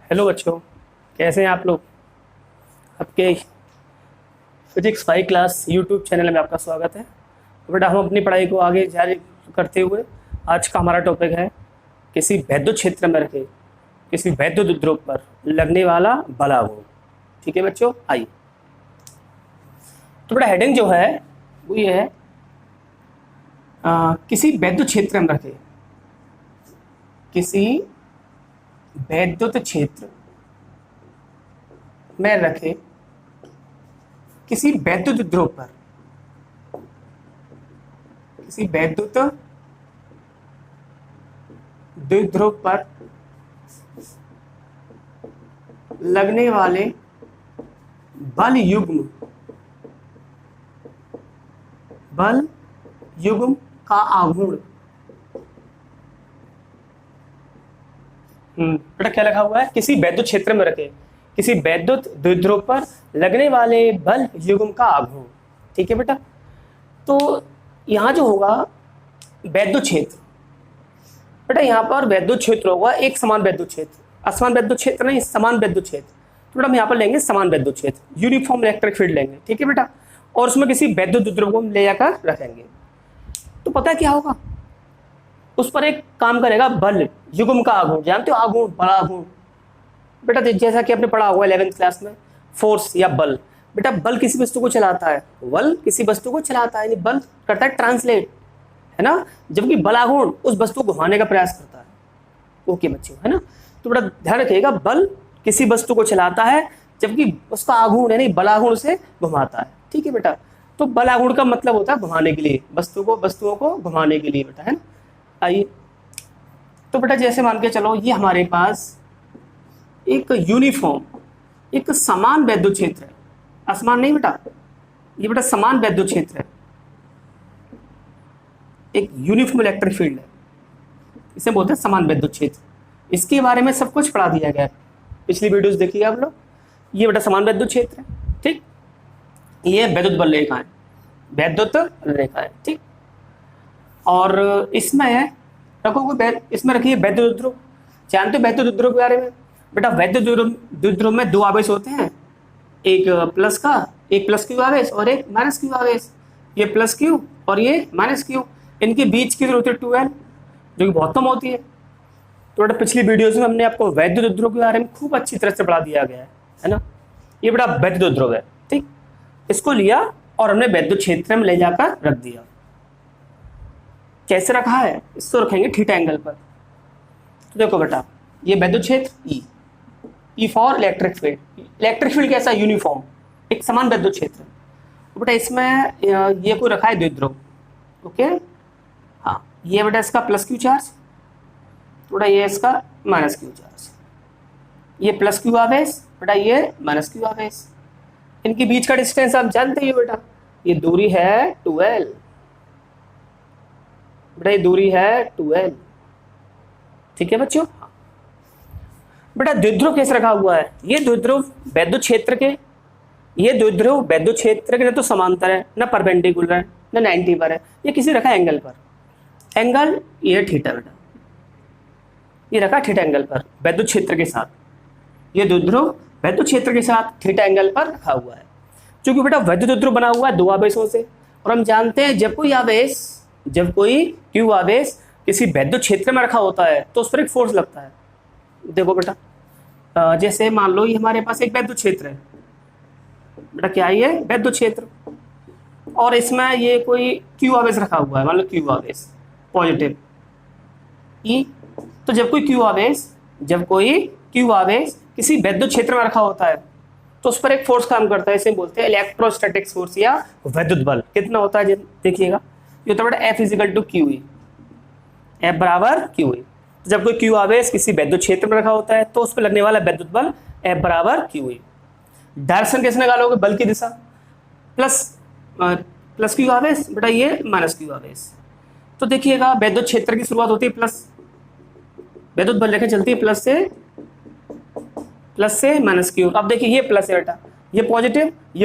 Hello बच्चों, कैसे हैं आप लोग। आपके फिजिक्स 5 क्लास यूट्यूब चैनल में आपका स्वागत है। तो बेटा हम अपनी पढ़ाई को आगे जारी करते हुए आज का हमारा टॉपिक है किसी वैद्युत क्षेत्र में रखे किसी वैद्युत ध्रुव पर लगने वाला बलाघूर्ण। ठीक है बच्चों, आइए। तो बेटा हेडिंग जो है वो ये है, किसी वैद्युत क्षेत्र में रखे किसी वैद्युत क्षेत्र में रखे किसी वैद्युत ध्रुव पर किसी वैद्युत द्विध्रुव पर लगने वाले बल युग्म का आघूर्ण। बेटा क्या लिखा हुआ है, किसी वैद्युत क्षेत्र में रखे किसी वैद्युत द्विध्रुव पर लगने वाले बल युग्म का आघूर्ण। ठीक है बेटा, तो यहां जो होगा वैद्युत क्षेत्र, बेटा यहां पर वैद्युत क्षेत्र होगा एक समान वैद्युत क्षेत्र, असमान वैद्युत क्षेत्र नहीं, समान वैद्युत क्षेत्र। तो बेटा हम यहाँ पर लेंगे समान वैद्युत क्षेत्र, यूनिफॉर्म इलेक्ट्रिक फील्ड लेंगे। ठीक है बेटा, और उसमें किसी वैद्युत द्विध्रुव को ले जाकर रखेंगे तो पता क्या होगा, उस पर एक काम करेगा बल युग्म का आघूर्ण। जानते हो आघूर्ण, बड़ा आघूर्ण। बेटा जैसा कि आपने पढ़ा होगा 11th क्लास में, फोर्स या बल। बेटा बल किसी वस्तु को चलाता है, बल किसी वस्तु को चलाता है, यानी बल करता है ट्रांसलेट, है ना, जबकि बल आघूर्ण उस वस्तु को घुमाने का प्रयास करता है। ओके बच्चों, है ना। तो बेटा ध्यान रखिएगा, बल किसी वस्तु को चलाता है जबकि उसका आघूर्ण यानी बल आघूर्ण से घुमाता है। ठीक है बेटा, तो बल आघूर्ण का मतलब होता है घुमाने के लिए, वस्तुओं को घुमाने के लिए बेटा, है ना। आइए, तो बेटा जैसे मान के चलो ये हमारे पास एक यूनिफॉर्म एक समान वैद्युत क्षेत्र है, असमान नहीं बेटा, ये बेटा समान वैद्युत क्षेत्र है, एक यूनिफॉर्म इलेक्ट्रिक फील्ड है, इसे बोलते हैं समान वैद्युत क्षेत्र। इसके बारे में सब कुछ पढ़ा दिया गया है, पिछली वीडियोस देखिए आप लोग। ये बेटा समान वैद्युत क्षेत्र है, ठीक। ये वैद्युत बल रेखा है, वैद्युत रेखा है, ठीक। और इसमें इसमें रखिए वैद्युत ध्रुव। जानते हो वैद्युत ध्रुव के बारे में। बेटा वैद्युत द्विध्रुव में दो आवेश होते हैं, एक प्लस क्यू आवेश और एक माइनस क्यू आवेश। ये प्लस क्यू और ये माइनस क्यू, इनके बीच की दूरी होती है 2l, जो कि बहुत कम होती है। तो बेटा पिछली वीडियोस में हमने आपको वैद्युत ध्रुव के बारे में खूब अच्छी तरह से पढ़ा दिया गया है ना। ये बेटा वैद्युत ध्रुव है, ठीक। इसको लिया और हमने वैद्युत क्षेत्र में ले जाकर रख दिया। कैसे रखा है, इसको रखेंगे थीटा एंगल पर। तो देखो बेटा ये वैद्युत क्षेत्र E for electric field. Electric field कैसा, यूनिफॉर्म एक समान वैद्युत क्षेत्र। तो बेटा इसमें ये कोई रखा है द्विध्रुव, ओके। हाँ, ये बेटा इसका प्लस क्यू चार्ज, बेटा ये इसका माइनस क्यू चार्ज। ये प्लस क्यू आवेश, बेटा ये माइनस क्यू आवेश। इनके बीच का डिस्टेंस आप जानते ही हो बेटा, ये दूरी है 2l। बेटा ये दूरी है 2l, ठीक है बच्चों। बेटा द्विध्रुव कैसे रखा हुआ है, ये द्विध्रुव वैद्युत क्षेत्र के न तो समांतर है, न परपेंडिकुलर है, न 90 पर है, ये किसी रखा एंगल पर। एंगल ये थीटा बेटा, ये रखा थीटा एंगल पर वैद्युत क्षेत्र के साथ। ये द्विध्रुव वैद्युत क्षेत्र के साथ थीटा एंगल पर रखा हुआ है। क्योंकि बेटा वैद्युत द्विध्रुव बना हुआ है दो आवेशों से, और हम जानते हैं जब कोई क्यू आवेश किसी वैद्युत क्षेत्र में रखा होता है तो उस पर एक फोर्स लगता है। देखो बेटा जैसे मान लो ये हमारे पास एक वैद्युत क्षेत्र है, बेटा क्या है ये वैद्युत क्षेत्र, और इसमें ये कोई क्यू आवेश रखा हुआ है, मान लो क्यू आवेश पॉजिटिव ई। तो जब कोई क्यू आवेश किसी वैद्युत क्षेत्र में रखा होता है तो उस पर एक फोर्स काम करता है, इसे बोलते हैं इलेक्ट्रोस्टैटिक फोर्स या वैद्युत बल। कितना होता है देखिएगा, ये होता है बेटा F = QE, F = QE। जब कोई क्यू आवेश किसी वैद्युत क्षेत्र में रखा होता है तो उस पर लगने वाला वैद्युत बल F = QE। डायरेक्शन कैसे निकालोगे, बल की दिशा प्लस क्यू आवेश, बेटा ये माइनस क्यू आवेश। तो देखिएगा वैद्युत क्षेत्र की शुरुआत होती है प्लस, वैद्युत बल रेखा चलती है प्लस से माइनस क्यू। अब देखिए ये प्लस है बेटा, ये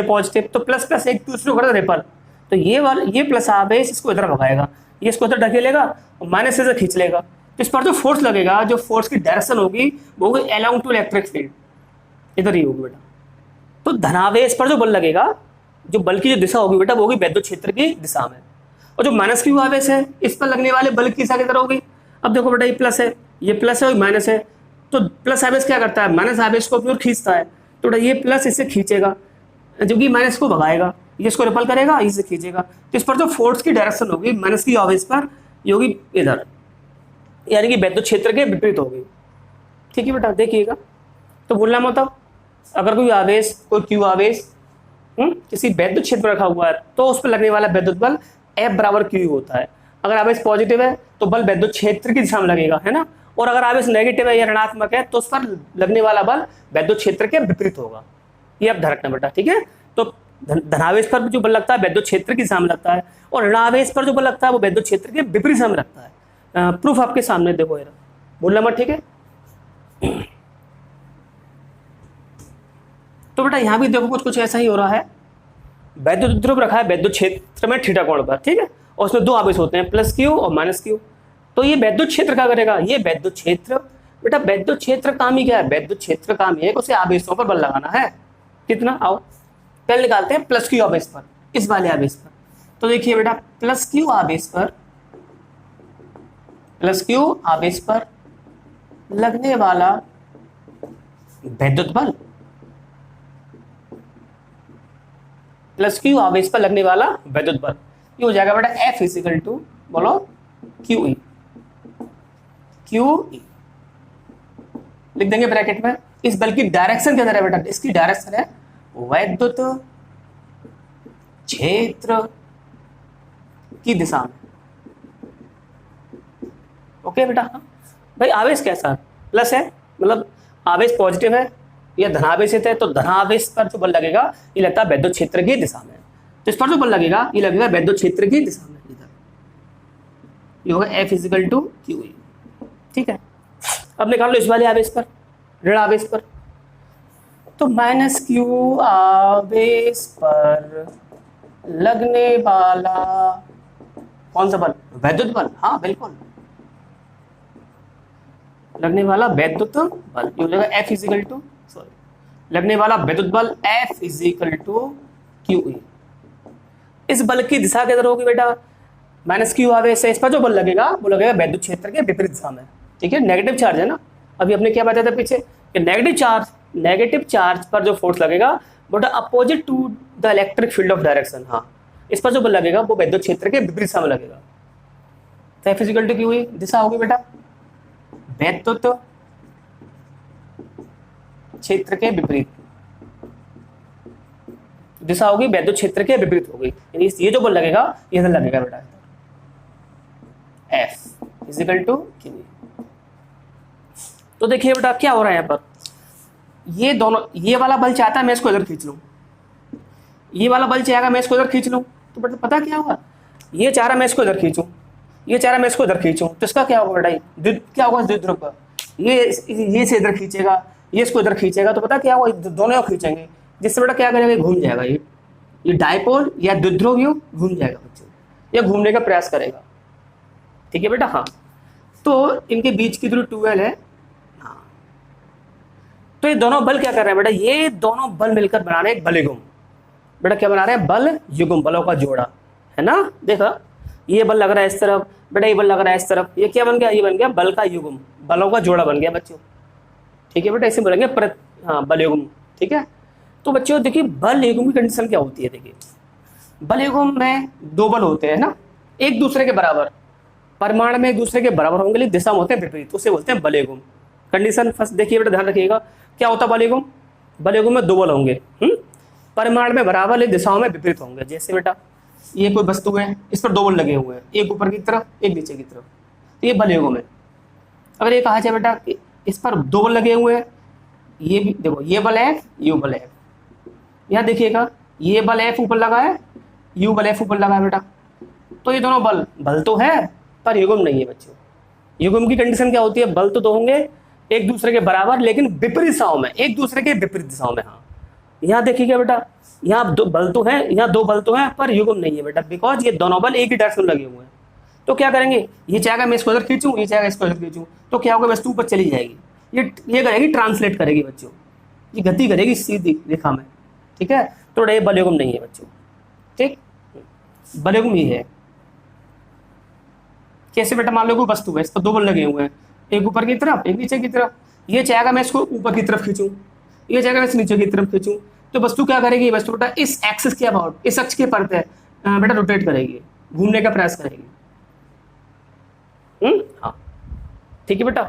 पॉजिटिव, तो प्लस प्लस एक दूसरे को रिपल। तो ये प्लस आवेश इसको इधर भगाएगा, ये इसको इधर ढकेलेगा और माइनस से खींच लेगा। तो इस पर जो फोर्स लगेगा, जो फोर्स की डायरेक्शन होगी वो होगी अलोंग टू इलेक्ट्रिक फील्ड, इधर ही होगी बेटा। तो धनावेश पर जो बल लगेगा, जो बल की जो दिशा होगी बेटा वो होगी वैद्युत क्षेत्र की दिशा में। और जो माइनस क्यू आवेश है इस पर लगने वाले बल की दिशा किधर होगी? अब देखो बेटा ये प्लस है, ये प्लस है और माइनस है, तो प्लस आवेश क्या करता है? माइनस आवेश को अपनी ओर खींचता है। तो बेटा ये प्लस इसे खींचेगा, जो कि माइनस को भगाएगा, ये इसको रिपल करेगा, इसे खींचेगा। तो इस पर जो फोर्स की डायरेक्शन होगी माइनस की आवेश पर, ये होगी इधर, यानी कि वैद्युत क्षेत्र के विपरीत होगी। ठीक है बेटा, देखिएगा। तो बोलना मतलब अगर कोई आवेश, कोई क्यू आवेश किसी वैद्युत क्षेत्र में रखा हुआ है तो उस पर लगने वाला वैद्युत बल F बराबर Q होता है। अगर आवेश पॉजिटिव है तो बल वैद्युत क्षेत्र की दिशा में लगेगा, है ना। और अगर आवेश नेगेटिव है या ऋणात्मक है तो उस पर लगने वाला बल वैद्युत क्षेत्र के विपरीत होगा। ये अब ध्यान रखना बेटा, ठीक है। तो धनावेश पर जो बल लगता है वैद्युत क्षेत्र की दिशा में लगता है, और ऋणावेश पर जो बल लगता है वो वैद्युत क्षेत्र के विपरीत दिशा में लगता है। प्रूफ आपके सामने देखो, बोलना मत, ठीक है। तो बेटा यहाँ भी देखो कुछ ऐसा ही हो रहा है। वैद्युत ध्रुव रखा है वैद्युत क्षेत्र में थीटा कोण पर, ठीक है, और उसमें दो आवेश होते हैं, प्लस क्यू और माइनस क्यू। तो ये वैद्युत क्षेत्र क्या करेगा? ये वैद्युत क्षेत्र बेटा, वैद्युत क्षेत्र काम ही क्या है? वैद्युत क्षेत्र काम ही है उसे आवेशों पर बल लगाना है। कितना? आओ पहले निकालते हैं प्लस क्यू आवेश पर, इस वाले आवेश पर। तो देखिए बेटा, प्लस क्यू आवेश पर, प्लस क्यू आवेश पर लगने वाला वैद्युत बल, प्लस क्यू आवेश पर लगने वाला वैद्युत बल, ये हो जाएगा बेटा F इजिकल टू, बोलो, क्यू ई। लिख देंगे ब्रैकेट में। इस बल की डायरेक्शन क्या है बेटा? इसकी डायरेक्शन है वैद्युत क्षेत्र की दिशा में। ओके बेटा। भाई आवेश कैसा? प्लस है, मतलब आवेश पॉजिटिव है या धनावेशित है, तो धनावेश पर जो बल लगेगा ये लगता है वैद्युत क्षेत्र की दिशा में। तो इस पर जो बल लगेगा ये लगेगा वैद्युत क्षेत्र की दिशा में, इधर। ये होगा F is equal to q E. ठीक है, अब निकाल लो इस वाले आवेश पर, ऋण आवेश पर। तो माइनस क्यू आवेश पर लगने वाला कौन सा बल? वैद्युत बल। हाँ बिल्कुल, लगने वाला वैद्युत बल, ये हो जाएगा F इजिकल टू, सॉरी, लगने वाला वैद्युत बल F is equal to q E. इस बल की दिशा किधर होगी बेटा? माइनस क्यू आवेश है, इस पर जो बल लगेगा वो लगेगा वैद्युत क्षेत्र के विपरीत दिशा में। ठीक है, नेगेटिव चार्ज है ना, अभी अपने क्या बताया था पीछे कि नेगेटिव चार्ज पर जो फोर्स लगेगा वो opposite to the electric field of direction. हाँ, इस पर जो बल लगेगा वो वैद्युत क्षेत्र के विपरीत दिशा में लगेगा। तो F is equal to q E दिशा होगी बेटा वैद्युत क्षेत्र के विपरीत, दिशा होगी वैद्युत क्षेत्र के विपरीत होगी, यानी ये जो बल लगेगा ये इधर लगेगा बेटा, F is equal to q E. तो देखिए बेटा क्या हो रहा है यहाँ पर, ये दोनों, ये वाला बल चाहता है मैं इसको इधर खींच लूं, ये वाला बल चाहेगा मैं इसको इधर खींच लूं, तो बेटा पता क्या होगा, ये चाह रहा मैं इसको इधर खींचूं, ये चाह रहा मैं इसको इधर खींचूं, तो इसका क्या होगा बेटा? क्या होगा द्विध्रुव का? ये से इधर खींचेगा, ये इसको इधर खींचेगा, तो पता क्या होगा? दोनों खींचेंगे, जिससे बेटा क्या करेगा? घूम जाएगा, ये डायपोल या द्विध्रुव यूं घूम जाएगा बच्चों, ये घूमने का प्रयास करेगा। ठीक है बेटा। हाँ, तो इनके बीच की दूरी 2L है। हाँ, तो ये दोनों बल क्या कर रहे हैं बेटा? ये दोनों बल मिलकर बना रहे हैं एक बल युग्म। बेटा क्या बना रहे हैं? बल युग्म, बलों का जोड़ा, है ना। देखा, ये बल लग रहा है इस तरफ, बेटा ये बल लग रहा है इस तरफ, ये क्या बन गया? ये बन गया बल का युग्म, बलों का जोड़ा बन गया बच्चों। ठीक है बेटा, इसे बोलेंगे हाँ बल युग्म। ठीक है, तो बच्चों देखिए बल युग्म की कंडीशन क्या होती है? देखिए बल युग्म में दो बल होते हैं ना, एक दूसरे के बराबर, परिमाण में एक दूसरे के बराबर होंगे लेकिन दिशा में होते हैं विपरीत, उसे बोलते हैं बल युग्म। कंडीशन फर्स्ट देखिए बेटा, ध्यान रखिएगा क्या होता है बल युग्म? बल युग्म में दो बल होंगे, परिमाण में बराबर लेकिन दिशाओं में विपरीत होंगे। जैसे बेटा ये कोई वस्तु है, इस पर दो बल लगे हुए हैं, एक ऊपर की तरफ एक नीचे की तरफ, तो ये बल युग्म है। अगर ये कहा जाए बेटा कि इस पर दो बल लगे हुए हैं, ये भी देखो, ये बल F, यू बल F, यहाँ देखिएगा ये बल F ऊपर लगा है, यू बल F ऊपर लगा है बेटा, तो ये दोनों बल तो है पर युग्म नहीं है बच्चों। युग्म की कंडीशन क्या होती है? बल तो दो होंगे एक दूसरे के बराबर लेकिन विपरीत दिशाओं में, एक दूसरे के विपरीत दिशाओं में। हाँ, यहाँ देखिएगा बेटा, यहाँ दो बल तो है, यहाँ दो बल तो है पर युग्म नहीं है बेटा, बिकॉज ये दोनों बल एक ही डायरेक्शन लगे हुए हैं। तो क्या करेंगे, ये चाहेगा मैं इसको इधर खींचूं, ये चाहेगा इसको इधर खींचूं, तो क्या होगा, वस्तु ऊपर चली जाएगी। ये करेगी, ट्रांसलेट करेगी बच्चों, ये गति करेगी सीधी रेखा में। ठीक है, तो ये बल युग्म नहीं है बच्चों। ठीक, बल युग्म ये है। कैसे बेटा, मान लो कोई वस्तु है, इस पर दो बल लगे हुए हैं, एक ऊपर की तरफ एक नीचे की तरफ। ये चाहेगा मैं इसको ऊपर की तरफ खींचूं, ये चाहेगा मैं इस नीचे की तरफ खींचूं, तो वस्तु क्या करेगी, वस्तु बेटा इस एक्सिस के अबाउट, इस अक्ष के पर बेटा रोटेट करेगी, घूमने का प्रयास करेगी। हाँ ठीक है बेटा।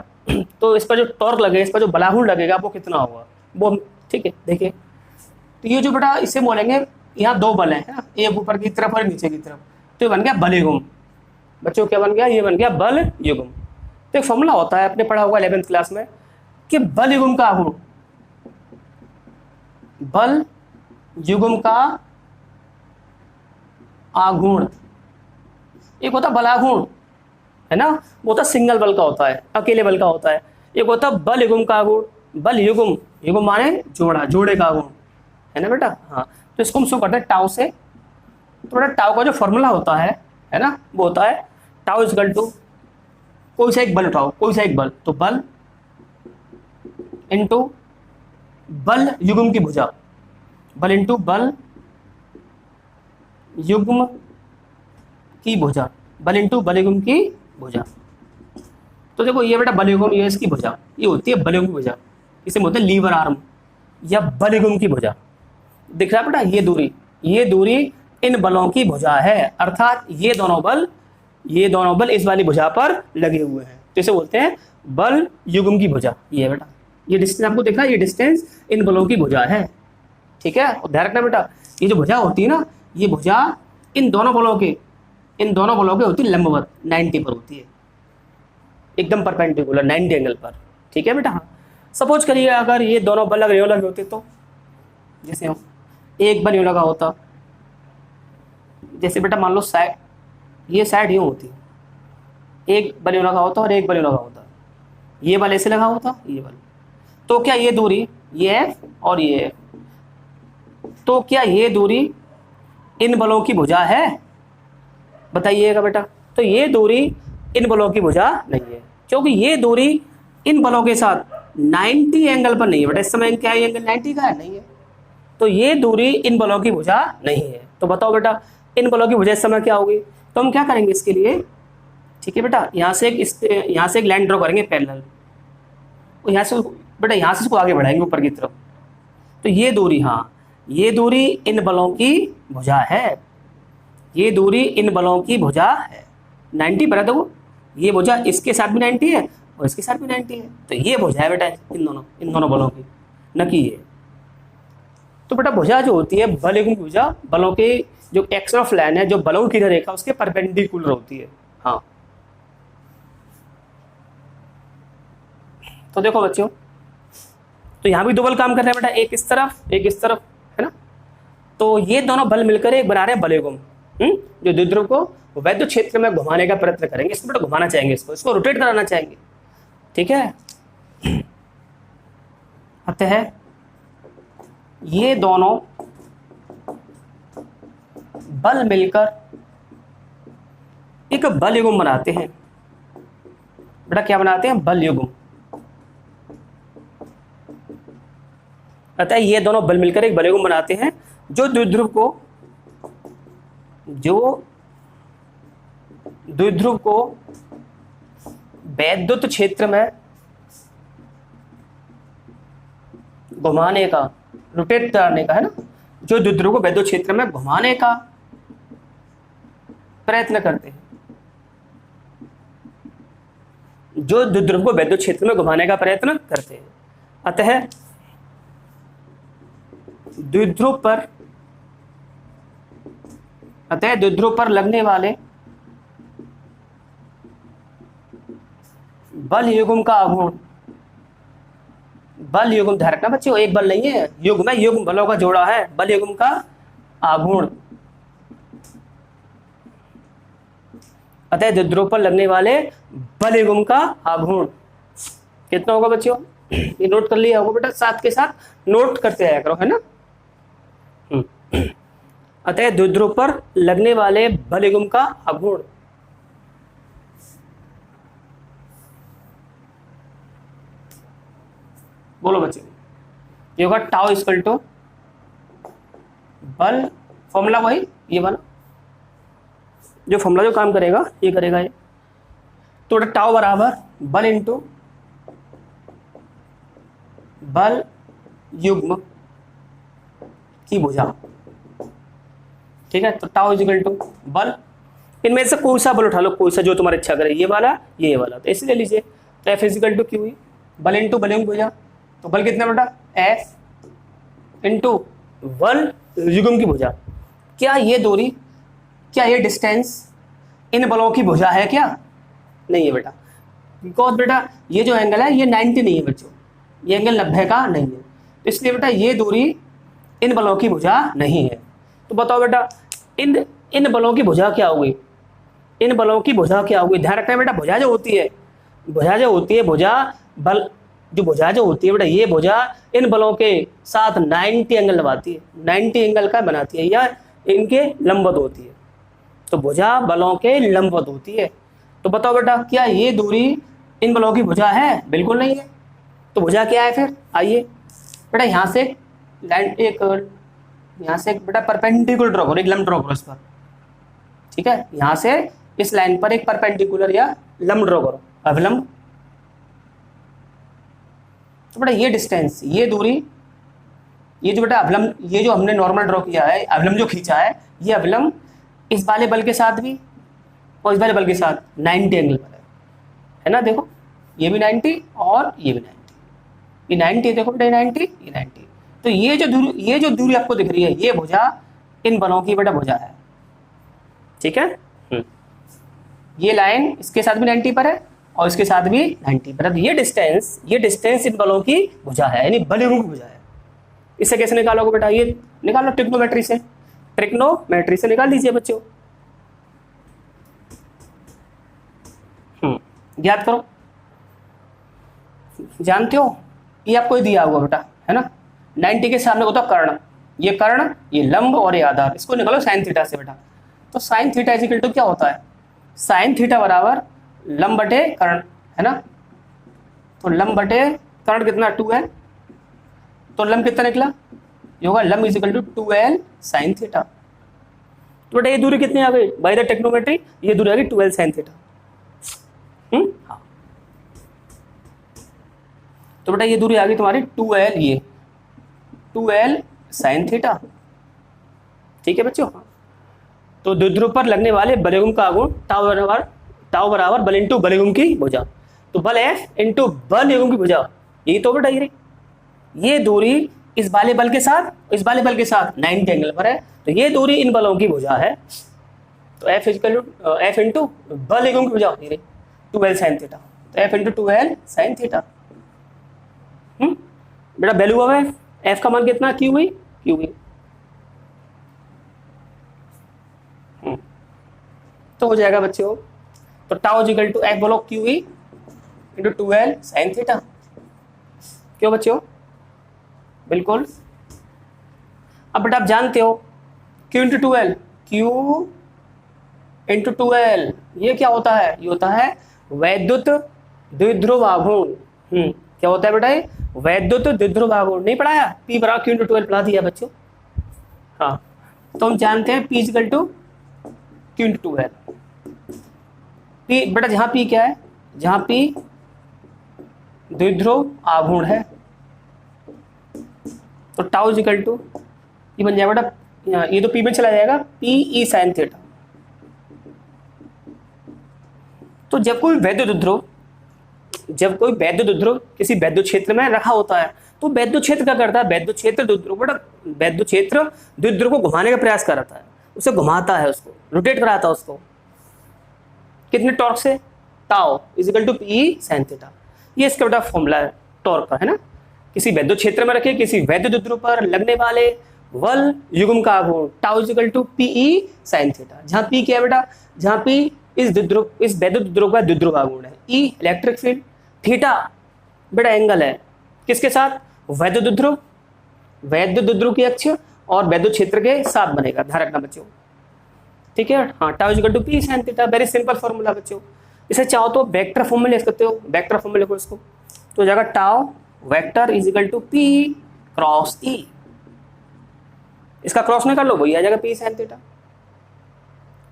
तो इस पर जो टॉर्क लगेगा, इस पर जो बलाहुण लगेगा वो कितना होगा वो, ठीक है देखिए। तो ये जो बेटा इसे बोलेंगे, यहाँ दो बल है ना, एक ऊपर की तरफ और नीचे की तरफ, तो ये बन गया बल युग्म। बच्चों क्या बन गया, ये बन गया बल युग्म। तो एक फॉर्मूला होता है, आपने पढ़ा होगा 11th क्लास में, कि बल युग्म का आघूर्ण, बल युग्म का आघूर्ण, एक होता बलाघूर्ण है ना, वो होता सिंगल बल का होता है, अकेले बल का होता है। एक होता बल युग्म का आघूर्ण, बल युग्म, युग्म माने जोड़ा, जोड़े का आघूर्ण है ना बेटा। हाँ, तो इसको हम शो करते हैं टाउ से। तो बेटा टाउ का जो फॉर्मूला होता है ना, वो होता है टाउ इक्वल टू, कोई सा एक बल उठाओ, कोई सा एक बल, तो बल इंटू बल युग्म की भुजा, बल इंटू बल युग्म की भुजा, बल इंटू बल युग्म की भुजा। तो देखो ये बेटा बल युग्म, ये इसकी भुजा, ये होती है बल युग्म की भुजा, इसे बोलते हैं लीवर आर्म या बल युग्म की भुजा। दिख रहा है बेटा, ये दूरी इन बलों की भुजा है, अर्थात ये दोनों बल इस वाली भुजा पर लगे हुए हैं, तो इसे बोलते हैं बल युग्म की भुजा। ये बेटा ये डिस्टेंस आपको दिख रहा है, ये डिस्टेंस इन बलों की भुजा है। ठीक है, और ध्यान रखना बेटा, ये जो भुजा होती है ना, ये भुजा इन दोनों बलों के होती है लंबवत, 90 पर होती है, एकदम परपेंडिकुलर 90 एंगल पर। ठीक है बेटा। हाँ, सपोज करिए अगर ये दोनों बल अगर यूं लगे होते, तो जैसे हम एक बल यूं लगा होता, जैसे बेटा मान लो साइड, ये साइड यूं होती, एक बल यूं लगा होता और एक बल यूं लगा होता, ये बल ऐसे लगा होता, ये बल, तो क्या ये दूरी, ये है और ये है, तो क्या ये दूरी इन बलों की भुजा है, बताइएगा बेटा। तो ये दूरी इन बलों की भुजा नहीं है, क्योंकि ये दूरी इन बलों के साथ 90 एंगल पर नहीं है बेटा। इस समय क्या है, एंगल 90 का है, नहीं है, तो ये दूरी इन बलों की भुजा नहीं है। तो बताओ बेटा इन बलों की भुजा इस समय क्या होगी, तो हम क्या करेंगे इसके लिए, ठीक है बेटा, यहाँ से एक लाइन ड्रॉ करेंगे पैरेलल, और यहाँ से बेटा यहाँ से इसको आगे बढ़ाएंगे ऊपर की तरफ। तो ये दूरी, हाँ ये दूरी इन बलों की भुजा है, ये दूरी इन बलों की भुजा है, 90 पर है। देखो ये भुजा इसके साथ भी 90 है और इसके साथ भी 90 है, तो ये भुजा है बेटा इन दोनों बलों की, न कि ये। तो बेटा भुजा जो होती है बल युग्म की भुजा, बलों के जो एक्स ऑफ लाइन है, जो बलों की रेखा उसके परपेंडिकुलर होती है। हाँ तो देखो बच्चों, तो यहाँ भी दो बल काम कर रहे हैं बेटा, एक इस तरफ एक इस तरफ, है ना। तो ये दोनों बल मिलकर एक बना रहे हैं बल युग्म, जो द्विध्रुव को वैद्युत क्षेत्र में घुमाने का प्रयत्न करेंगे। इसको बेटा घुमाना चाहेंगे, इसको रोटेट कराना चाहेंगे। ठीक है, अतः ये दोनों बल मिलकर एक बल युग्म बनाते हैं बेटा। क्या बनाते हैं, बल युग्म। अतः ये दोनों बल मिलकर एक बल युग्म बनाते हैं, जो द्विध्रुव को वैद्युत क्षेत्र में घुमाने का, रोटेट करने का, है ना, जो द्विध्रुव को वैद्युत क्षेत्र में घुमाने का प्रयत्न करते हैं, जो द्विध्रुव को वैद्युत क्षेत्र में घुमाने का प्रयत्न करते हैं। अतः द्विध्रुव पर लगने वाले बल युग्म का आघूर्ण, बल युग्म ध्यान रखना बच्चों, एक बल नहीं है, युग्म है, युग्म बलों का जोड़ा है, बल युग्म का आघूर्ण। अतः द्विध्रुव पर लगने वाले बल युग्म का आघूर्ण कितना होगा बच्चों, ये नोट कर लिया होगा बेटा, साथ के साथ नोट करते आया करो, है ना। अतः द्विध्रुव पर लगने वाले बल युग्म का आघूर्ण बोलो बच्चे, ये होगा टाउ इक्वल टू बल, फॉर्मूला वही ये वाला, जो फॉर्मूला जो काम करेगा ये करेगा ये। तो टाउ बराबर बल इंटू बल युग्म की भुजा, ठीक है। तो टाउ इज इक्वल टू बल, इनमें से कोई सा बल उठा लो, कोई सा जो तुम्हारी इच्छा करे, ये वाला ये वाला, तो ऐसे ले लीजिए। तो एफ इजिकल टू क्यू, बल इंटू बल युग्म भुजा, तो बल कितना बेटा एफ इंटू बल युग्म की भुजा। क्या ये दूरी, क्या ये डिस्टेंस इन बलों की भुजा है क्या? नहीं है बेटा, बिकॉज बेटा ये जो एंगल है ये 90 नहीं है बच्चों, ये एंगल 90 का नहीं है, तो इसलिए बेटा ये दूरी इन बलों की भुजा नहीं है। तो बताओ बेटा इन बलों की भुजा क्या होगी, इन बलों की भुजा क्या होगी? ध्यान रखना बेटा, भुजा जो होती है, भुजा बल जो भुजा जो होती है बेटा, ये भुजा इन बलों के साथ 90 एंगल लगाती है, 90 एंगल का बनाती है, या इनके लंबवत होती है। तो भुजा बलों के लंबवत होती है। तो बताओ बेटा क्या ये दूरी इन बलों की भुजा है? बिल्कुल नहीं है। तो भुजा क्या है फिर? आइए बेटा यहाँ से यहाँ से बेटा परपेंडिकुलर ड्रॉ करो, एक लंब ड्रॉ करो इस पर, ठीक है। यहाँ से इस लाइन पर एक परपेंडिकुलर या लंब ड्रॉ करो, अवलंब। तो बेटा ये डिस्टेंस, ये दूरी, ये जो बेटा अवलंब, ये जो हमने नॉर्मल ड्रॉ किया है, अवलंब जो खींचा है, ये अवलंब इस वाले बल के साथ भी और इस वाले बल के साथ 90 एंगल पर है ना। देखो ये भी 90 और ये भी 90, ये 90, देखो बेटा 90, ये 90। तो ये जो दूरी आपको दिख रही है, ये भुजा इन बलों की बेटा भुजा है, ठीक है। ये लाइन इसके साथ भी 90 पर है और इसके साथ भी 90 पर है। तो ये डिस्टेंस इन बलों की भुजा है, यानी बल युग्म की भुजा है। इसे कैसे निकालोगे बेटा? ये निकालो ट्रिग्नोमेट्री से, ट्रिग्नोमेट्री से निकाल दीजिए बच्चों। याद करो, जानते हो ये आपको दिया हुआ बेटा है ना, 90 के सामने होता कर्ण, ये लंब और ये आधार, इसको निकालो साइन थीटा से बेटा। तो sine theta is equal to क्या होता है? साइन थीटा बराबर लंब बटे कर्ण, है ना। तो लंब बटे कर्ण कितना 2l, तो लंब कितना निकला? ये होगा लंब is equal to 2l sine theta. तो बेटा ये दूरी कितनी आ गई बाय द टेक्नोमेट्री? ये दूरी आ गई 2l साइन थीटा। हाँ, तो बेटा ये दूरी आ गई तुम्हारी 2l, ये 2l साइन थीटा, ठीक है बच्चों। तो द्विध्रुव पर लगने वाले बल युग्म का आघूर्ण टाउ बराबर बल इंटू बल युग्म की भुजा। तो बल F इंटू बल युग्म की भुजा, यही तो बेटा ये दूरी इस वाले बल के साथ 90 एंगल पर है, तो ये दूरी इन बलों की भुजा है। तो F इंटू बल युग्म की भुजा 2l साइन थीटा, तो F into 2l sine theta. बेटा वैल्यू हुआ है F का मान कितना? क्यू हुई। तो हो जाएगा बच्चों, तो टाउ इक्वल टू F बोलो Q into 2l sine theta. क्यों बच्चों? बिल्कुल। अब बेटा आप जानते हो Q into 2l, Q into 2l ये क्या होता है? ये होता है वैद्युत द्विध्रुव आघूर्ण। क्या होता है बेटा? ये वैद्युत द्विध्रुव आघूर्ण नहीं पढ़ाया? P बराबर Q इंटू 2l पढ़ा दिया बच्चों। हाँ, तो हम जानते हैं P equal to Q into 2l। P बेटा जहाँ P क्या है? जहाँ P द्विध्रुव आघूर्ण है, तो टाउ इक्वल टू ये बन जाएगा बेटा, ये तो P में चला जाएगा PE साइन थीटा। तो जब कोई वैद्युत द्विध्रुव किसी वैद्युत क्षेत्र में रखा होता है, तो वैद्युत क्षेत्र क्या करता है? वैद्युत क्षेत्र द्विध्रुव को घुमाने का प्रयास करता है, उसे घुमाता है, उसको रोटेट कराता है उसको। कितने टॉर्क से? Tau is equal to p sine theta. ये इसका बेटा फॉर्मूला है टॉर्क का, है ना। किसी वैद्युत क्षेत्र में रखे किसी वैद्युत द्विध्रुव पर लगने वाले बल युग्म का आघूर्ण tau is equal to p E sine theta. जहाँ पी क्या है बेटा? जहाँ पी इस वैद्युत द्विध्रुव का द्विध्रुव आघूर्ण है, ई इलेक्ट्रिक फील्ड, थीटा बेटा एंगल है किसके साथ? वैद्युत द्विध्रुव की अक्ष और वैद्युत क्षेत्र के साथ बनेगा। ध्यान रखना बच्चों, ठीक है। हाँ, tau equal to p sine theta, very simple formula बच्चों। इसे चाहो तो वेक्टर फॉर्म में ले सकते हो, वेक्टर फॉर्म में लिखो इसको, तो हो जाएगा tau vector is equal to p cross E. इसका क्रॉस निकाल लो, वही आ जाएगा पी साइन थीटा।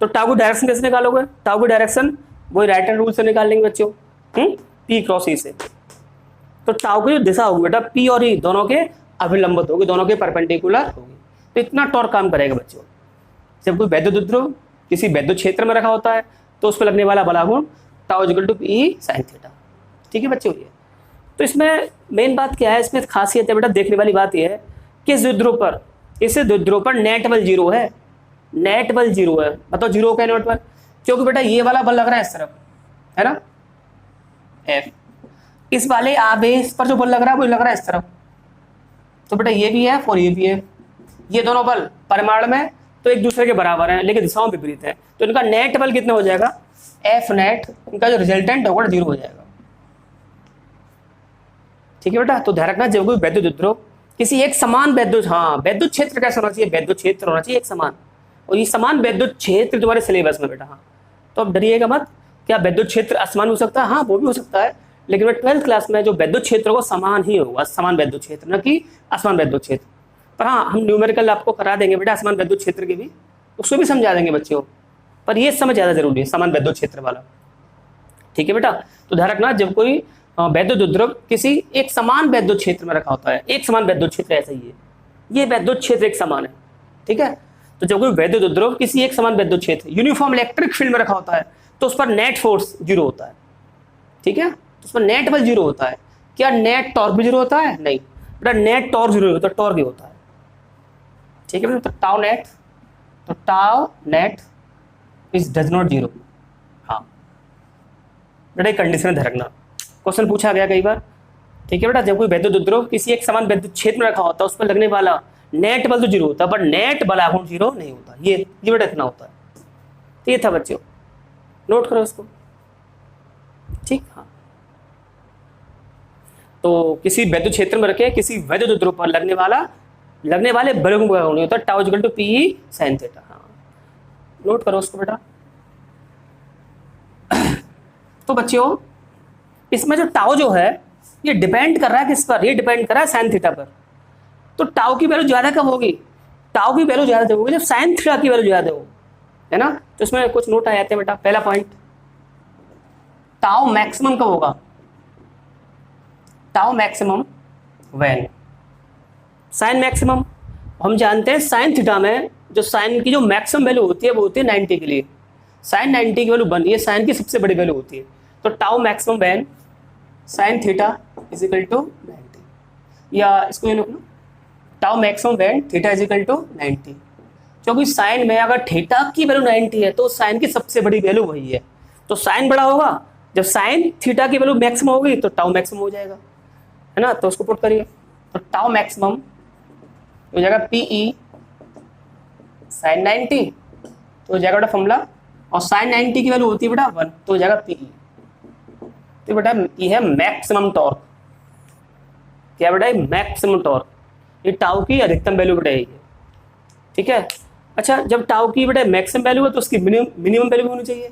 तो टाउ की डायरेक्शन कैसे निकालोगे? टाउ की डायरेक्शन वही राइट हैंड रूल से निकाल लेंगे बच्चों, पी क्रॉस ई से। तो टाउ की जो दिशा होगी बेटा, पी और ई दोनों के अभिलंबित होगी, दोनों के परपेंडिकुलर होगी। तो इतना टॉर्क काम करेगा बच्चों। जब कोई वैद्युत ध्रुव किसी वैद्युत क्षेत्र में रखा होता है तो उस पर लगने वाला बलागुण tau equal to p sine theta. ठीक है बच्चों। ये तो इसमें मेन बात क्या है, इसमें खासियत है बेटा, देखने वाली बात यह है कि इस द्विध्रुव पर, इस द्विध्रुव पर नेट बल 0 है, नेट बल 0 है। बताओ 0 का नेट बल, क्योंकि बेटा ये वाला बल लग रहा है इस तरफ, है ना, F। इस वाले आवेश पर जो बल लग रहा है वो लग रहा है इस तरफ। तो बेटा ये भी है और ये भी है। ये दोनों बल परिमाण में तो एक दूसरे के बराबर हैं लेकिन दिशाओं विपरीत है। तो इनका नेट बल कितना हो जाएगा, F नेट, इनका जो रिजल्टेंट होगा 0 हो जाएगा। ठीक है बेटा। तो ध्यान रखना, जब कोई वैद्युत ध्रुव किसी एक समान वैद्युत, हाँ वैद्युत क्षेत्र कैसा होना चाहिए, वैद्युत क्षेत्र होना चाहिए एक समान, और ये समान वैद्युत क्षेत्र तुम्हारे सिलेबस में बेटा। हाँ तो अब डरिएगा मत, क्या वैद्युत क्षेत्र असमान हो सकता है? हाँ वो भी हो सकता है, लेकिन 12th क्लास में जो वैद्युत क्षेत्र होगा समान ही होगा, समान वैद्युत क्षेत्र, न कि असमान वैद्युत क्षेत्र। पर हाँ हम न्यूमेरिकल आपको करा देंगे बेटा असमान वैद्युत क्षेत्र के भी, उसको भी समझा देंगे बच्चों, पर ये समझ ज़्यादा जरूरी है समान वैद्युत क्षेत्र वाला। ठीक है बेटा। तो ध्यान रखना, जब कोई वैद्युत ध्रुव किसी एक समान वैद्युत क्षेत्र में रखा होता है, एक समान वैद्युत क्षेत्र ऐसा ही है, ये वैद्युत क्षेत्र एक समान है। ठीक है। तो जब कोई वैद्युत ध्रुव किसी एक समान वैद्युत क्षेत्र यूनिफॉर्म इलेक्ट्रिक फील्ड में रखा होता है तो उस पर नेट फोर्स 0 होता है। ठीक है। तो उस पर नेट बल 0 होता है। क्या नेट टॉर्क भी 0 होता है? नहीं बेटा, नेट टॉर्क 0 होता है, टॉर्क ही होता है। ठीक है। तो टाउ नेट, तो tau net is does not 0। हाँ बेटा कंडीशन ध्यान रखना, क्वेश्चन पूछा गया कई बार। ठीक है बेटा। जब कोई वैद्युत ध्रुव किसी एक समान वैद्युत क्षेत्र में रखा होता है उस पर लगने वाला नेट बल तो 0 होता है, पर नेट बलागुण 0 नहीं होता। ये बेटा इतना होता है। तो ये था बच्चों, नोट करो उसको। ठीक। हाँ तो किसी वैद्युत क्षेत्र में रखे किसी वैद्युत ध्रुव पर लगने वाले बलों का गुण होता है tau equal to p sine theta. हाँ नोट करो उसको बेटा। तो बच्चों इसमें जो टाउ जो है ये डिपेंड कर रहा है किस पर, ये डिपेंड कर रहा है साइन थीटा पर। तो टाउ की वैल्यू ज्यादा कब होगी? टाउ की वैल्यू ज्यादा होगी जब साइन थीटा की वैल्यू ज्यादा हो, है ना। तो इसमें कुछ नोट आ जाते हैं बेटा। पहला पॉइंट, टाउ मैक्सिमम कब होगा? Tau maximum when sine maximum. हम जानते हैं साइन थीटा में जो साइन की जो मैक्सिमम वैल्यू होती है वो होती है 90 के लिए। साइन 90 की वैल्यू 1, ये साइन की सबसे बड़ी वैल्यू होती है। तो tau maximum when sine theta is equal to 90, या इसको ये लिखो, tau maximum when theta is equal to 90। क्योंकि साइन में अगर थीटा की वैल्यू 90 है तो साइन की सबसे बड़ी वैल्यू वही है। तो साइन बड़ा होगा जब साइन थीटा की वैल्यू मैक्सिमम होगी तो टाउ मैक्सिमम हो जाएगा, है ना। तो उसको पुट करिए, तो टाउ मैक्सिमम हो जाएगा पीई साइन 90, तो हो जाएगा बेटा फॉर्मूला, और साइन 90 की वैल्यू होती है बेटा 1, तो हो जाएगा पीई। तो बेटा ये है मैक्सिमम टॉर्क। क्या बेटा? मैक्सिमम टॉर्क, ये टाउ की अधिकतम वैल्यू बेटा है। ठीक है। अच्छा, जब टाउ की बेटा मैक्सिमम वैल्यू है तो उसकी मिनिमम वैल्यू होनी चाहिए।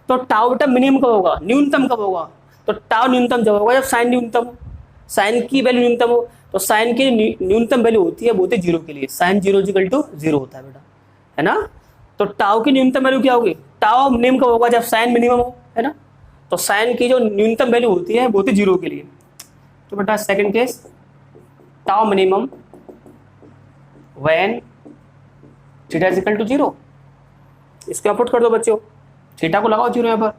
तो टाउ बेटा मिनिमम कब होगा, न्यूनतम कब होगा? तो टाउ न्यूनतम जब होगा जब साइन न्यूनतम हो, साइन की वैल्यू न्यूनतम हो। तो साइन की न्यूनतम वैल्यू होती है वो होती है 0 के लिए, साइन 0 इक्वल टू 0 होता है बेटा, है ना। तो टाउ की न्यूनतम वैल्यू क्या होगी? टाउ मिनिमम कब होगा? जब साइन मिनिमम हो, है ना। तो साइन की जो न्यूनतम वैल्यू होती है वो होती है 0 के लिए। तो बेटा second case, tau minimum when theta is equal to 0। इसको पुट कर दो बच्चों, थीटा को लगाओ 0 यहाँ पर,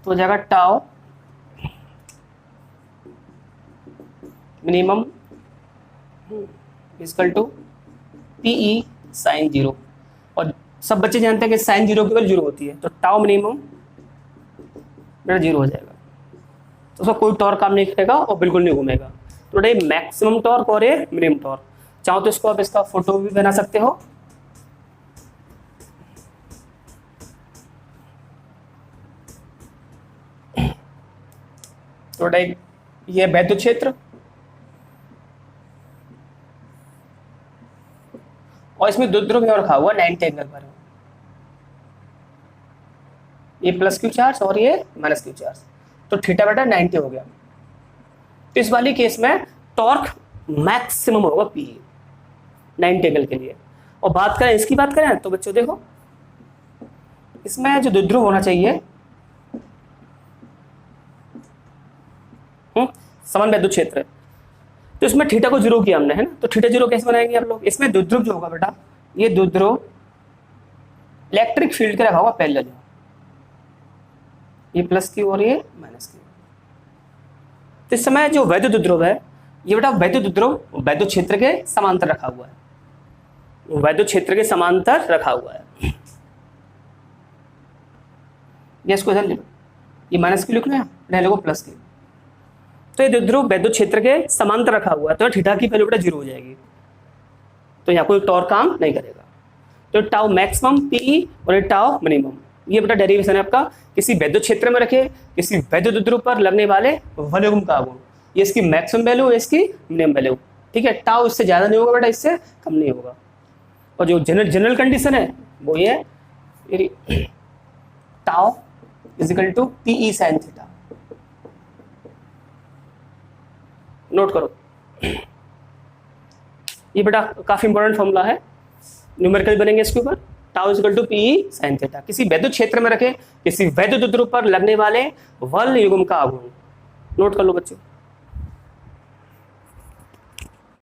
तो हो जाएगा tau minimum equal to p E sine 0। और सब बच्चे जानते हैं कि साइन 0 की वैल्यू 0 होती है, तो टाउ मिनिमम 0 हो जाएगा। तो उसका कोई टॉर्क काम नहीं करेगा और बिल्कुल नहीं घूमेगा। तो ये मैक्सिमम टॉर्क और ये मिनिमम टॉर्क। चाहो तो इसको आप इसका फोटो भी बना सकते हो। तो ये वैद्युत क्षेत्र, और इसमें दो ध्रुव रखा हुआ 90 एंगल पर, ये प्लस क्यू चार्ज और ये माइनस क्यू चार्ज। तो थीटा बेटा 90 हो गया। तो इस वाली केस में टॉर्क मैक्सिमम होगा पी 9 एंगल के लिए। और बात करें इसकी, बात करें तो बच्चों देखो इसमें जो द्विध्रुव होना चाहिए समान वैद्युत क्षेत्र, तो इसमें थीटा को 0 किया हमने, है ना। तो थीटा 0 कैसे बनाएंगे आप लोग, इसमें द्विध्रुव जो होगा बेटा, ये द्विध्रुव इलेक्ट्रिक फील्ड के रखा होगा पैरेलल, ये प्लस की और ये माइनस की। तो इस समय जो वैद्युत द्विध्रुव है ये बेटा वैद्युत द्विध्रुव वैद्युत क्षेत्र के समांतर रखा हुआ है, वैद्युत क्षेत्र के समांतर रखा हुआ है। ये इसको इधर ले लो, ये माइनस की लिख लो, यहाँ लोगों प्लस की। तो ये द्विध्रुव वैद्युत क्षेत्र के समांतर रखा हुआ है, तो थीटा की वैल्यू बेटा 0 हो जाएगी, तो यहाँ कोई टॉर्क काम नहीं करेगा। तो टाउ मैक्सिमम पी और ये टाउ मिनिमम, ये बेटा डेरिवेशन है आपका किसी वैद्युत क्षेत्र में रखे किसी वैद्युत द्विध्रुव पर लगने वाले वलयगुम का आघूर्ण, ये इसकी मैक्सिमम वैल्यू, इसकी मिनिमम वैल्यू, ठीक है। टाउ इससे ज्यादा नहीं होगा बेटा, इससे कम नहीं होगा। और जो जनरल कंडीशन है वो ये है tau is equal to p E sine theta. Note करो, ये बेटा काफी इंपॉर्टेंट फॉर्मूला है, न्यूमेरिकल बनेंगे इसके ऊपर। Tau is equal to p E sine theta, किसी वैद्युत क्षेत्र में रखे किसी वैद्युत द्विध्रुव पर लगने वाले वल युग्म का आघूर्ण। नोट कर लो बच्चों।